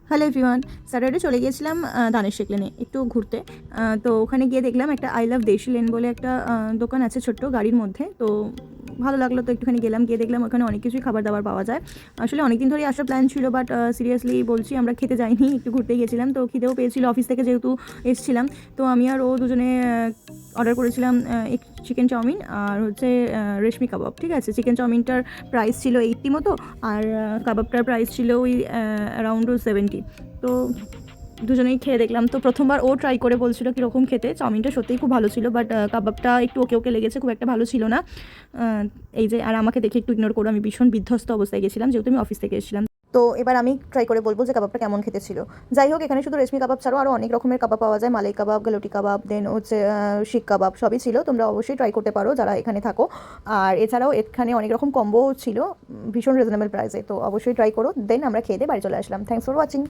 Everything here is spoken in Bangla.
হ্যালো এভরিওয়ান, স্যাটারডে চলে গিয়েছিলাম দানেশ শেখ লেনে একটু ঘুরতে। তো ওখানে গিয়ে দেখলাম একটা আই লাভ দেশি লেন বলে একটা দোকান আছে ছোট্ট গাড়ির মধ্যে। তো ভালো লাগলো, তো একটুখানি গেলাম, গিয়ে দেখলাম ওখানে অনেক কিছুই খাবার দাবার পাওয়া যায়। আসলে অনেক দিন ধরেই আসার প্ল্যান ছিল, বাট সিরিয়াসলি বলছি আমরা খেতে যাইনি, একটু ঘুরতে গিয়েছিলাম। তো খিদেও পেয়েছিল, অফিস থেকে যেহেতু এসেছিলাম। তো আমি আর ও দুজনে অর্ডার করেছিলাম চিকেন চাউমিন আর হচ্ছে রেশমি কাবাব। ঠিক আছে, চিকেন চাউমিনটার প্রাইস ছিল 80 মতো, আর কাবাবটার প্রাইস ছিল ওই অ্যারাউন্ড 70। তো দুজনেই খেয়ে দেখলাম। তো প্রথমবার ও ট্রাই করে বলছিল কীরকম খেতে। চাউমিনটা সত্যিই খুব ভালো ছিল, বাট কাবাবটা একটু ওকে ওকে লেগেছে, খুব একটা ভালো ছিল না। এই যে, আর আমাকে দেখে একটু ইগনোর করো, আমি ভীষণ বিধ্বস্ত অবস্থায় গেছিলাম যেহেতু আমি অফিস থেকে এসেছিলাম। তো এবার আমি ট্রাই করে বলবো যে কাবাবটা কেমন খেতে ছিল। যাই হোক, এখানে শুধু রেশমি কাবাব ছাড়াও আরও অনেক রকমের কাবাব পাওয়া যায়। মালাই কাবাব, গালোটি কাবাব, দেন হচ্ছে শিক কাবাব, সবই ছিল। তোমরা অবশ্যই ট্রাই করতে পারো যারা এখানে থাকো। আর এছাড়াও এখানে অনেক রকম কম্বো ছিল ভীষণ রিজনেবল প্রাইসে। তো অবশ্যই ট্রাই করো। দেন আমরা খেয়ে দিয়ে বাড়ি চলে আসলাম। Thanks for watching.